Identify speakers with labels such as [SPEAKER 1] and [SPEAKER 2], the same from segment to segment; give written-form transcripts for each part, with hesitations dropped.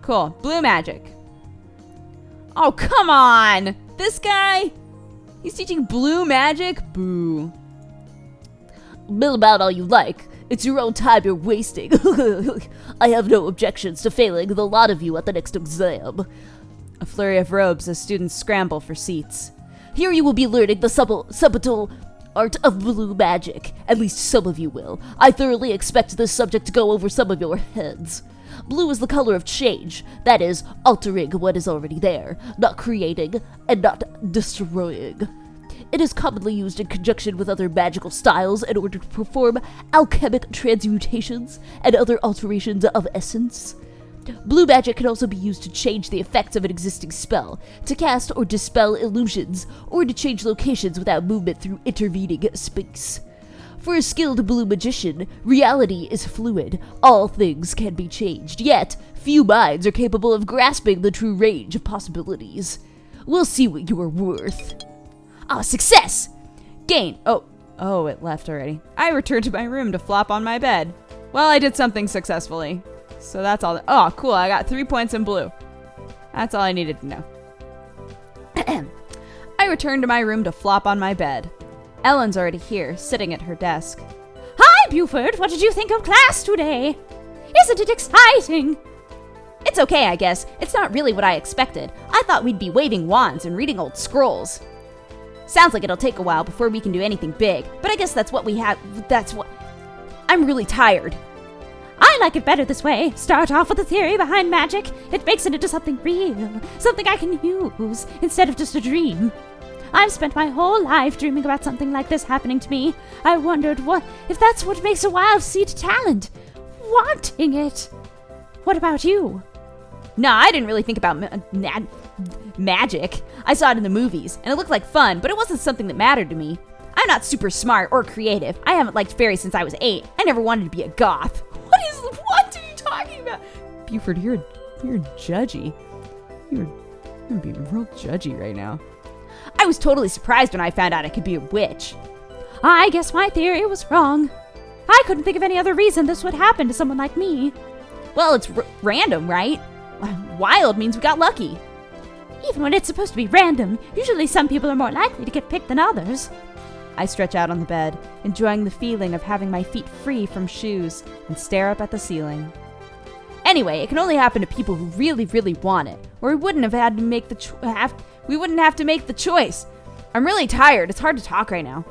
[SPEAKER 1] Cool. Blue magic. Oh, come on! This guy? He's teaching blue magic? Boo.
[SPEAKER 2] Mill about all you like. It's your own time you're wasting. I have no objections to failing the lot of you at the next exam.
[SPEAKER 1] A flurry of robes as students scramble for seats.
[SPEAKER 2] Here you will be learning the subtle art of blue magic. At least some of you will. I thoroughly expect this subject to go over some of your heads. Blue is the color of change. That is, altering what is already there, not creating and not destroying. It is commonly used in conjunction with other magical styles in order to perform alchemic transmutations and other alterations of essence. Blue magic can also be used to change the effects of an existing spell, to cast or dispel illusions, or to change locations without movement through intervening space. For a skilled blue magician, reality is fluid. All things can be changed, yet few minds are capable of grasping the true range of possibilities. We'll see what you are worth.
[SPEAKER 1] Ah, success! Gain. Oh, it left already. I returned to my room to flop on my bed. Well, I did something successfully. So that's all. Oh, cool. I got 3 points in blue. That's all I needed to know. I returned to my room to flop on my bed. Ellen's already here, sitting at her desk.
[SPEAKER 3] Hi, Buford. What did you think of class today? Isn't it exciting?
[SPEAKER 1] It's okay, I guess. It's not really what I expected. I thought we'd be waving wands and reading old scrolls. Sounds like it'll take a while before we can do anything big, but I guess that's what we have. I'm really tired.
[SPEAKER 3] I like it better this way. Start off with the theory behind magic. It makes it into something real, something I can use, instead of just a dream. I've spent my whole life dreaming about something like this happening to me. I wondered if that's what makes a wild seed talent. Wanting it. What about you?
[SPEAKER 1] No, I didn't really think about magic. I saw it in the movies, and it looked like fun, but it wasn't something that mattered to me. I'm not super smart or creative. I haven't liked fairies since I was 8. I never wanted to be a goth. What are you talking about? Buford, you're judgy. You're being real judgy right now. I was totally surprised when I found out I could be a witch.
[SPEAKER 3] I guess my theory was wrong. I couldn't think of any other reason this would happen to someone like me.
[SPEAKER 1] Well, it's random, right? Wild means we got lucky.
[SPEAKER 3] Even when it's supposed to be random, usually some people are more likely to get picked than others.
[SPEAKER 1] I stretch out on the bed, enjoying the feeling of having my feet free from shoes, and stare up at the ceiling. Anyway, it can only happen to people who really, really want it, or we wouldn't have had to make we wouldn't have to make the choice. I'm really tired. It's hard to talk right now.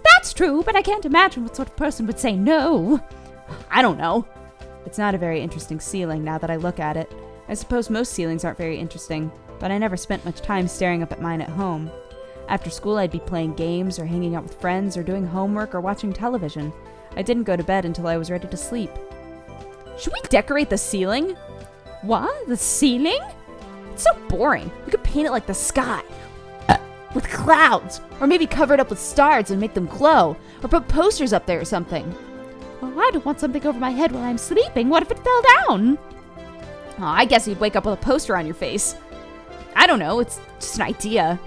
[SPEAKER 3] That's true, but I can't imagine what sort of person would say no.
[SPEAKER 1] I don't know. It's not a very interesting ceiling now that I look at it. I suppose most ceilings aren't very interesting, but I never spent much time staring up at mine at home. After school, I'd be playing games or hanging out with friends or doing homework or watching television. I didn't go to bed until I was ready to sleep. Should we decorate the ceiling?
[SPEAKER 3] What? The ceiling?
[SPEAKER 1] It's so boring. We could paint it like the sky. With clouds. Or maybe cover it up with stars and make them glow. Or put posters up there or something.
[SPEAKER 3] Oh, I don't want something over my head while I'm sleeping. What if it fell down?
[SPEAKER 1] Oh, I guess you'd wake up with a poster on your face. I don't know. It's just an idea.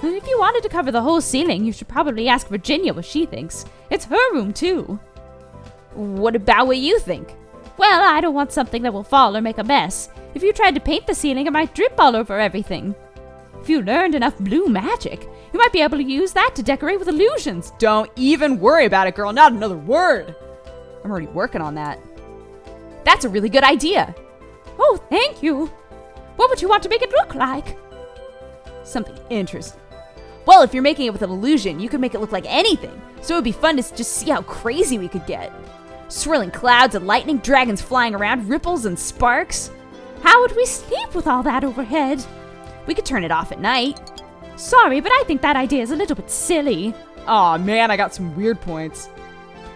[SPEAKER 3] If you wanted to cover the whole ceiling, you should probably ask Virginia what she thinks. It's her room, too.
[SPEAKER 1] What about what you think?
[SPEAKER 3] Well, I don't want something that will fall or make a mess. If you tried to paint the ceiling, it might drip all over everything. If you learned enough blue magic, you might be able to use that to decorate with illusions.
[SPEAKER 1] Don't even worry about it, girl. Not another word. I'm already working on that. That's a really good idea.
[SPEAKER 3] Oh, thank you. What would you want to make it look like?
[SPEAKER 1] Something interesting. Well, if you're making it with an illusion, you could make it look like anything. So it would be fun to just see how crazy we could get. Swirling clouds and lightning, dragons flying around, ripples and sparks.
[SPEAKER 3] How would we sleep with all that overhead?
[SPEAKER 1] We could turn it off at night.
[SPEAKER 3] Sorry, but I think that idea is a little bit silly.
[SPEAKER 1] Aw, man, I got some weird points.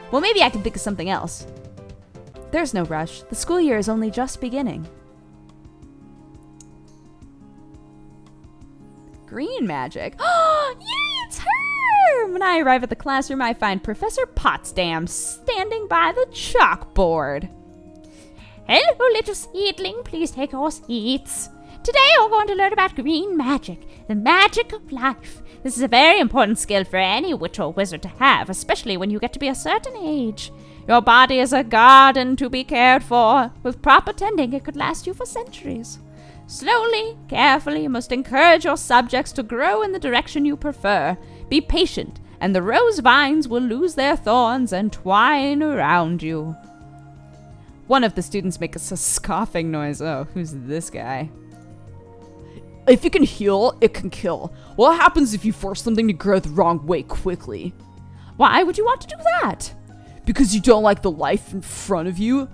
[SPEAKER 1] Well, maybe I can think of something else. There's no rush. The school year is only just beginning. Green magic. Oh, yay, it's her! When I arrive at the classroom, I find Professor Potsdam standing by the chalkboard.
[SPEAKER 3] Hello, little seedling. Please take your seats. Today we're going to learn about green magic, the magic of life. This is a very important skill for any witch or wizard to have, especially when you get to be a certain age. Your body is a garden to be cared for. With proper tending, it could last you for centuries. Slowly, carefully, you must encourage your subjects to grow in the direction you prefer. Be patient, and the rose vines will lose their thorns and twine around you. One of the students makes a scoffing noise. Oh, who's this guy?
[SPEAKER 4] If it can heal, it can kill. What happens if you force something to grow the wrong way quickly?
[SPEAKER 3] Why would you want to do that?
[SPEAKER 4] Because you don't like the life in front of you?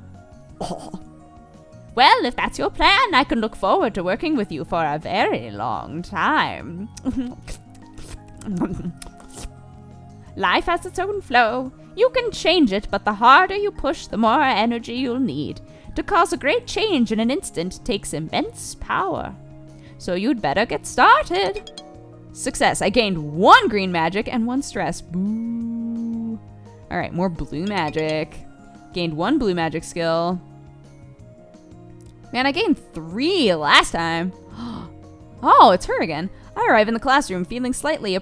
[SPEAKER 4] Oh.
[SPEAKER 3] Well, if that's your plan, I can look forward to working with you for a very long time. Life has its own flow. You can change it, but the harder you push, the more energy you'll need. To cause a great change in an instant takes immense power. So you'd better get started.
[SPEAKER 1] Success. I gained 1 green magic and 1 stress. Boo. Alright, more blue magic. Gained 1 blue magic skill. Man, I gained 3 last time. Oh, it's her again. I arrive in the classroom feeling slightly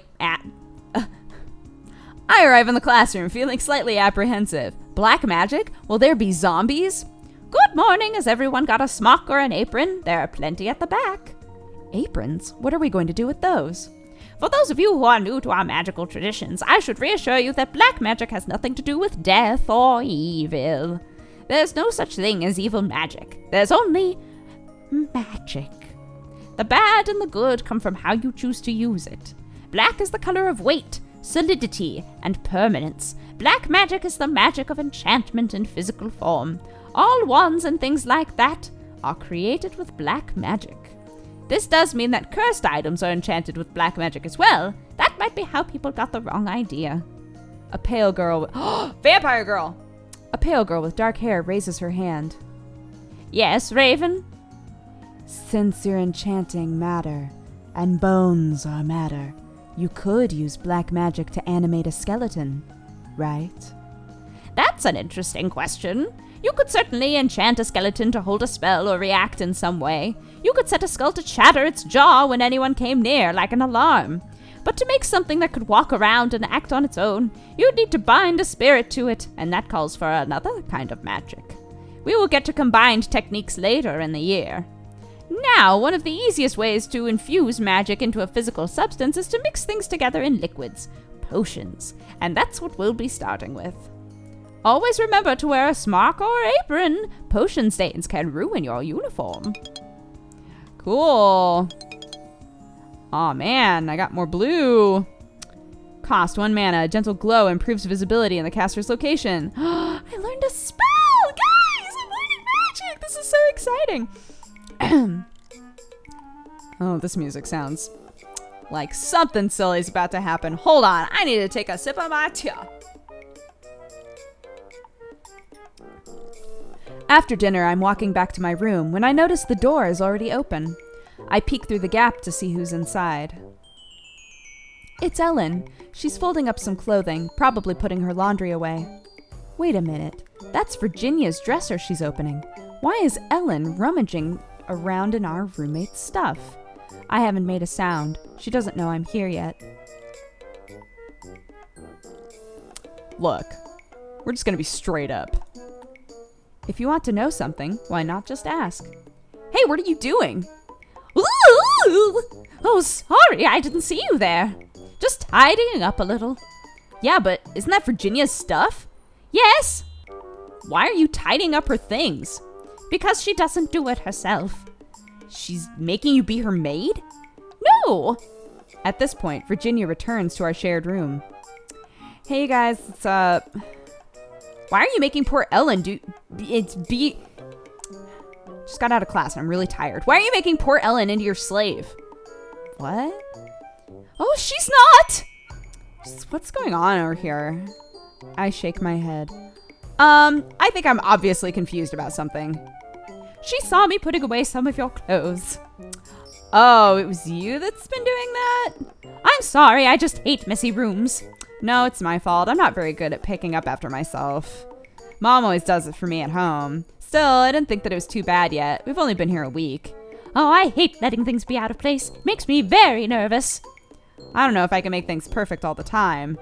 [SPEAKER 1] apprehensive. Black magic? Will there be zombies?
[SPEAKER 3] Good morning. Has everyone got a smock or an apron? There are plenty at the back.
[SPEAKER 1] Aprons? What are we going to do with those?
[SPEAKER 3] For those of you who are new to our magical traditions, I should reassure you that black magic has nothing to do with death or evil. There's no such thing as evil magic. There's only magic. The bad and the good come from how you choose to use it. Black is the color of weight, solidity, and permanence. Black magic is the magic of enchantment in physical form. All wands and things like that are created with black magic. This does mean that cursed items are enchanted with black magic as well. That might be how people got the wrong idea.
[SPEAKER 1] A pale girl. Vampire girl! A pale girl with dark hair raises her hand.
[SPEAKER 3] Yes, Raven?
[SPEAKER 5] Since you're enchanting matter, and bones are matter, you could use black magic to animate a skeleton, right?
[SPEAKER 3] That's an interesting question. You could certainly enchant a skeleton to hold a spell or react in some way. You could set a skull to chatter its jaw when anyone came near, like an alarm. But to make something that could walk around and act on its own, you'd need to bind a spirit to it, and that calls for another kind of magic. We will get to combined techniques later in the year. Now, one of the easiest ways to infuse magic into a physical substance is to mix things together in liquids, potions, and that's what we'll be starting with. Always remember to wear a smock or apron. Potion stains can ruin your uniform.
[SPEAKER 1] Cool. Aw, man, I got more blue. Cost 1 mana. A gentle glow improves visibility in the caster's location. I learned a spell! Guys, I'm learning magic! This is so exciting. Oh, this music sounds like something silly is about to happen. Hold on, I need to take a sip of my tea. After dinner, I'm walking back to my room when I notice the door is already open. I peek through the gap to see who's inside. It's Ellen. She's folding up some clothing, probably putting her laundry away. Wait a minute. That's Virginia's dresser she's opening. Why is Ellen rummaging around in our roommate's stuff? I haven't made a sound. She doesn't know I'm here yet. Look, we're just gonna be straight up. If you want to know something, why not just ask? Hey, what are you doing?
[SPEAKER 3] Ooh! Oh, sorry, I didn't see you there. Just tidying up a little.
[SPEAKER 1] Yeah, but isn't that Virginia's stuff?
[SPEAKER 3] Yes,
[SPEAKER 1] Why are you tidying up her things?
[SPEAKER 3] because she doesn't do it herself.
[SPEAKER 1] She's making you be her maid?
[SPEAKER 3] No!
[SPEAKER 1] At this point, Virginia returns to our shared room. Hey guys, it's why are you making poor Ellen do just got out of class and I'm really tired. Why are you making poor Ellen into your slave? What? Oh, she's not! What's going on over here? I shake my head. I think I'm obviously confused about something.
[SPEAKER 3] She saw me putting away some of your clothes.
[SPEAKER 1] Oh, it was you that's been doing that?
[SPEAKER 3] I'm sorry, I just hate messy rooms.
[SPEAKER 1] No, it's my fault. I'm not very good at picking up after myself. Mom always does it for me at home. Still, I didn't think that it was too bad yet. We've only been here a week.
[SPEAKER 3] Oh, I hate letting things be out of place. Makes me very nervous.
[SPEAKER 1] I don't know if I can make things perfect all the time.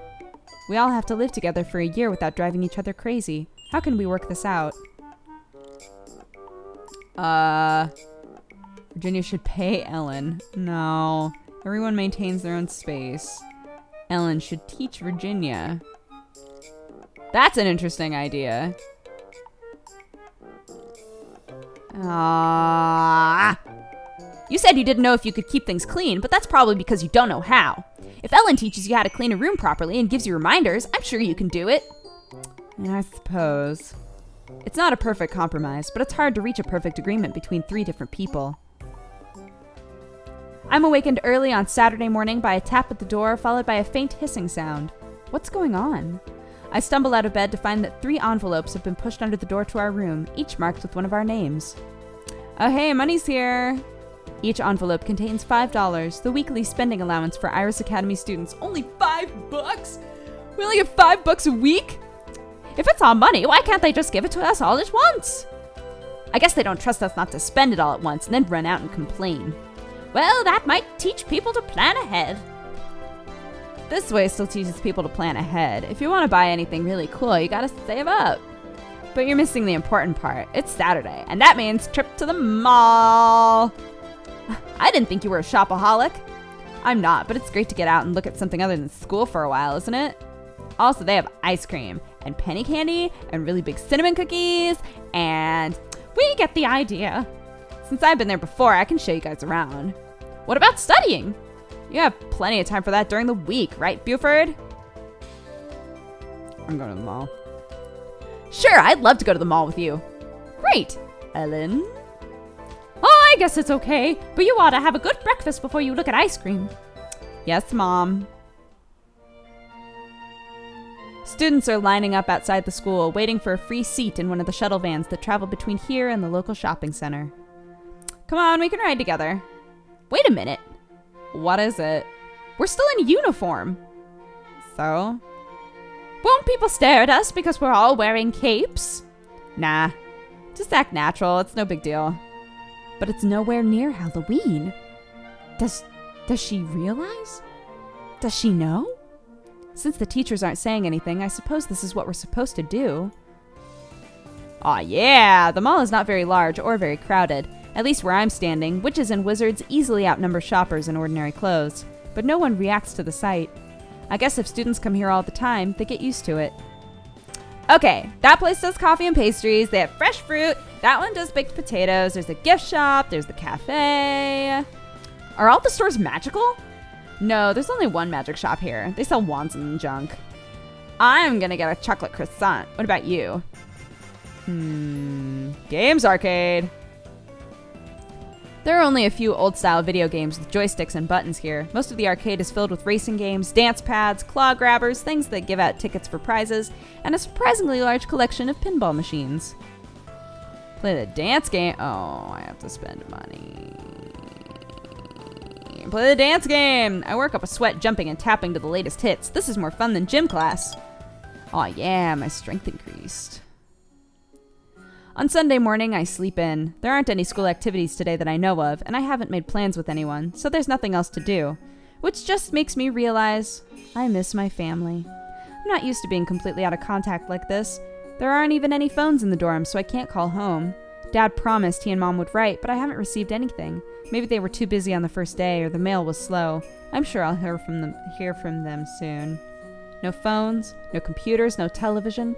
[SPEAKER 1] We all have to live together for a year without driving each other crazy. How can we work this out? Virginia should pay Ellen. No. Everyone maintains their own space. Ellen should teach Virginia. That's an interesting idea. You said you didn't know if you could keep things clean, but that's probably because you don't know how. If Ellen teaches you how to clean a room properly and gives you reminders, I'm sure you can do it. I suppose. It's not a perfect compromise, but it's hard to reach a perfect agreement between 3 different people. I'm awakened early on Saturday morning by a tap at the door, followed by a faint hissing sound. What's going on? I stumble out of bed to find that 3 envelopes have been pushed under the door to our room, each marked with one of our names. Oh hey, money's here! Each envelope contains $5, the weekly spending allowance for Iris Academy students. Only $5? We only get $5 a week?
[SPEAKER 3] If it's our money, why can't they just give it to us all at once?
[SPEAKER 1] I guess they don't trust us not to spend it all at once and then run out and complain.
[SPEAKER 3] Well, that might teach people to plan ahead.
[SPEAKER 1] This way still teaches people to plan ahead. If you want to buy anything really cool, you gotta save up. But you're missing the important part. It's Saturday, and that means trip to the mall. I didn't think you were a shopaholic. I'm not, but it's great to get out and look at something other than school for a while, isn't it? Also, they have ice cream and penny candy and really big cinnamon cookies and...
[SPEAKER 3] We get the idea.
[SPEAKER 1] Since I've been there before, I can show you guys around. What about studying? You have plenty of time for that during the week, right, Buford? I'm going to the mall. Sure, I'd love to go to the mall with you. Great. Ellen?
[SPEAKER 3] Oh, I guess it's okay, but you ought to have a good breakfast before you look at ice cream.
[SPEAKER 1] Yes, Mom. Students are lining up outside the school, waiting for a free seat in one of the shuttle vans that travel between here and the local shopping center. Come on, we can ride together. Wait a minute. What is it? We're still in uniform. So?
[SPEAKER 3] Won't people stare at us because we're all wearing capes?
[SPEAKER 1] Nah. Just act natural. It's no big deal. But it's nowhere near Halloween. Does she realize? Does she know? Since the teachers aren't saying anything, I suppose this is what we're supposed to do. Aw, yeah! The mall is not very large or very crowded. At least where I'm standing, witches and wizards easily outnumber shoppers in ordinary clothes. But no one reacts to the sight. I guess if students come here all the time, they get used to it. Okay, that place does coffee and pastries. They have fresh fruit. That one does baked potatoes. There's a gift shop. There's the cafe. Are all the stores magical? No, there's only one magic shop here. They sell wands and junk. I'm gonna get a chocolate croissant. What about you? Games arcade. There are only a few old-style video games with joysticks and buttons here. Most of the arcade is filled with racing games, dance pads, claw grabbers, things that give out tickets for prizes, and a surprisingly large collection of pinball machines. Play the dance game. Oh, I have to spend money. Play the dance game. I work up a sweat jumping and tapping to the latest hits. This is more fun than gym class. Oh yeah, my strength increased. On Sunday morning, I sleep in. There aren't any school activities today that I know of, and I haven't made plans with anyone, so there's nothing else to do. Which just makes me realize I miss my family. I'm not used to being completely out of contact like this. There aren't even any phones in the dorm, so I can't call home. Dad promised he and Mom would write, but I haven't received anything. Maybe they were too busy on the first day, or the mail was slow. I'm sure I'll hear from them soon. No phones, no computers, no television.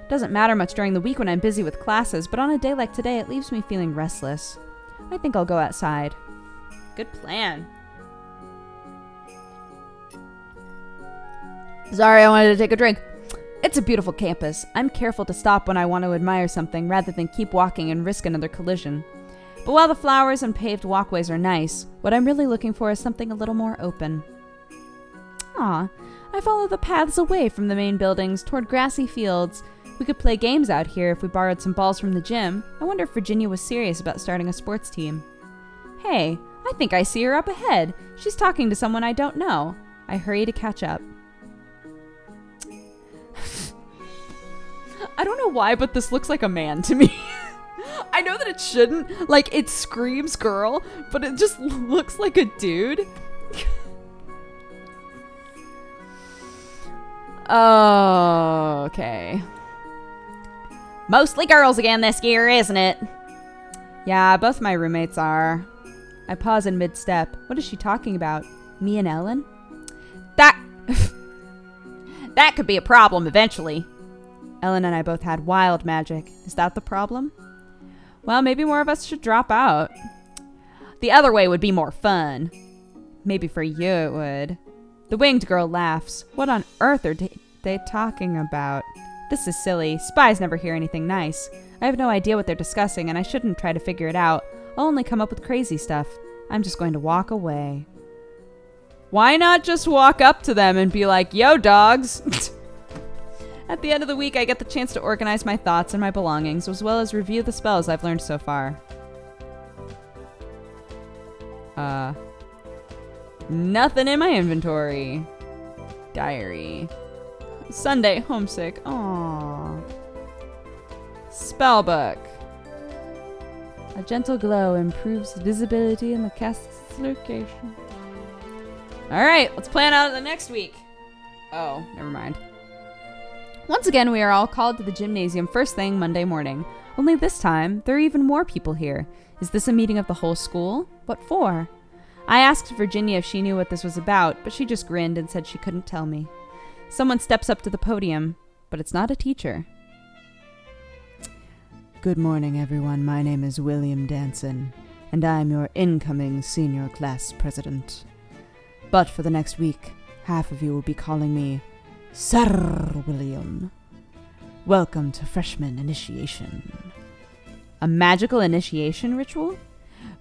[SPEAKER 1] Doesn't matter much during the week when I'm busy with classes, but on a day like today, it leaves me feeling restless. I think I'll go outside. Good plan. Sorry, I wanted to take a drink. It's a beautiful campus. I'm careful to stop when I want to admire something rather than keep walking and risk another collision. But while the flowers and paved walkways are nice, what I'm really looking for is something a little more open. Aw, I follow the paths away from the main buildings toward grassy fields. We could play games out here if we borrowed some balls from the gym. I wonder if Virginia was serious about starting a sports team. Hey, I think I see her up ahead. She's talking to someone I don't know. I hurry to catch up. I don't know why, but this looks like a man to me. I know that it shouldn't. Like, it screams girl, but it just looks like a dude. Oh, okay. Mostly girls again this year, isn't it?
[SPEAKER 5] Yeah, both my roommates are. I pause in mid-step. What is she talking about? Me and Ellen?
[SPEAKER 1] That that could be a problem eventually.
[SPEAKER 5] Ellen and I both had wild magic. Is that the problem? Well, maybe more of us should drop out.
[SPEAKER 1] The other way would be more fun.
[SPEAKER 5] Maybe for you it would. The winged girl laughs. What on earth are they talking about? This is silly. Spies never hear anything nice. I have no idea what they're discussing, and I shouldn't try to figure it out. I'll only come up with crazy stuff. I'm just going to walk away. Why not just walk up to them and be like, yo, dogs? At the end of the week, I get the chance to organize my thoughts and my belongings, as well as review the spells I've learned so far. Nothing in my inventory. Diary. Sunday, homesick. Aww. Spellbook. A gentle glow improves visibility in the cast's location. Alright, let's plan out the next week. Oh, never mind. Once again, we are all called to the gymnasium first thing Monday morning. Only this time, there are even more people here. Is this a meeting of the whole school? What for? I asked Virginia if she knew what this was about, but she just grinned and said she couldn't tell me. Someone steps up to the podium, but it's not a teacher.
[SPEAKER 6] Good morning, everyone. My name is William Danson, and I am your incoming senior class president. But for the next week, half of you will be calling me Sir William. Welcome to freshman initiation.
[SPEAKER 5] A magical initiation ritual?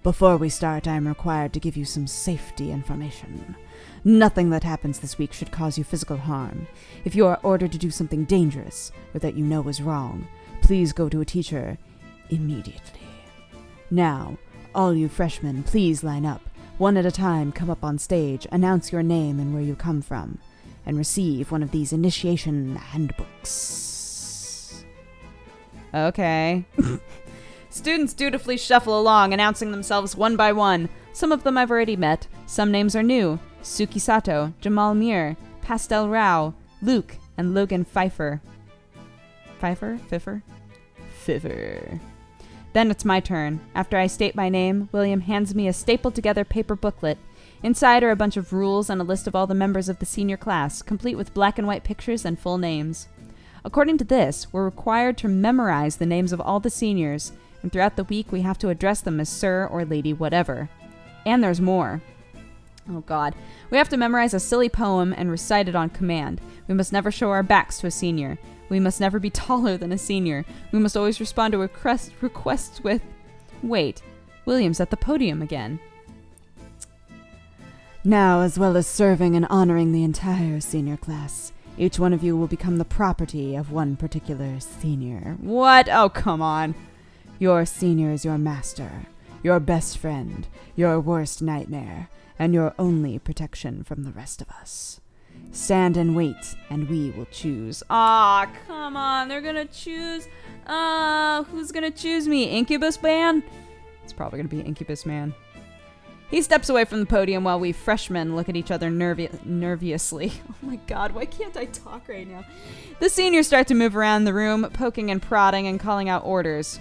[SPEAKER 6] Before we start, I am required to give you some safety information. Nothing that happens this week should cause you physical harm. If you are ordered to do something dangerous, or that you know is wrong, please go to a teacher immediately. Now, all you freshmen, please line up. One at a time, come up on stage, announce your name and where you come from, and receive one of these initiation handbooks.
[SPEAKER 5] Okay. Students dutifully shuffle along, announcing themselves one by one. Some of them I've already met. Some names are new. Suki Sato, Jamal Mir, Pastel Rao, Luke, and Logan Pfeiffer. Pfeiffer? Pfiffer? Pfiffer. Then it's my turn. After I state my name, William hands me a stapled-together paper booklet. Inside are a bunch of rules and a list of all the members of the senior class, complete with black and white pictures and full names. According to this, we're required to memorize the names of all the seniors, and throughout the week we have to address them as Sir or Lady whatever. And there's more. Oh god. We have to memorize a silly poem and recite it on command. We must never show our backs to a senior. We must never be taller than a senior. We must always respond to requests with... Wait, William's at the podium again.
[SPEAKER 6] Now, as well as serving and honoring the entire senior class, each one of you will become the property of one particular senior.
[SPEAKER 5] What? Oh, come on.
[SPEAKER 6] Your senior is your master, your best friend, your worst nightmare, and your only protection from the rest of us. Stand and wait, and we will choose.
[SPEAKER 5] Aw, come on. They're gonna choose... who's gonna choose me? Incubus Man? It's probably gonna be Incubus Man. He steps away from the podium while we freshmen look at each other nervously. Oh my god, why can't I talk right now? The seniors start to move around the room, poking and prodding and calling out orders.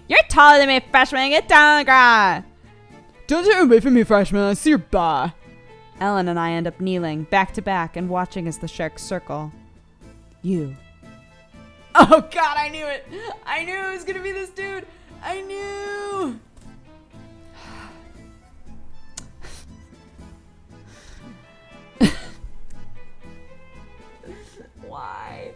[SPEAKER 5] You're taller than me, freshman! Get down on the ground!
[SPEAKER 4] Don't take away from me, freshman. I see your bar.
[SPEAKER 5] Ellen and I end up kneeling, back to back, and watching as the sharks circle.
[SPEAKER 6] You.
[SPEAKER 5] Oh god, I knew it! I knew it was gonna be this dude! I knew! Why?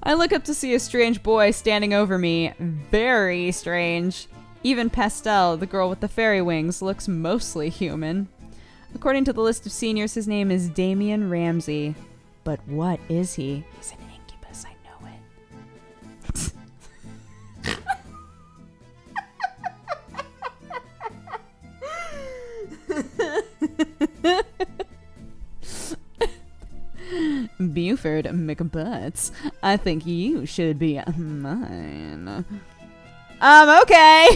[SPEAKER 5] I look up to see a strange boy standing over me. Very strange. Even Pastel, the girl with the fairy wings, looks mostly human. According to the list of seniors, his name is Damian Ramsey. But what is he? He's an incubus, I know it. Buford McButts, I think you should be mine. Okay.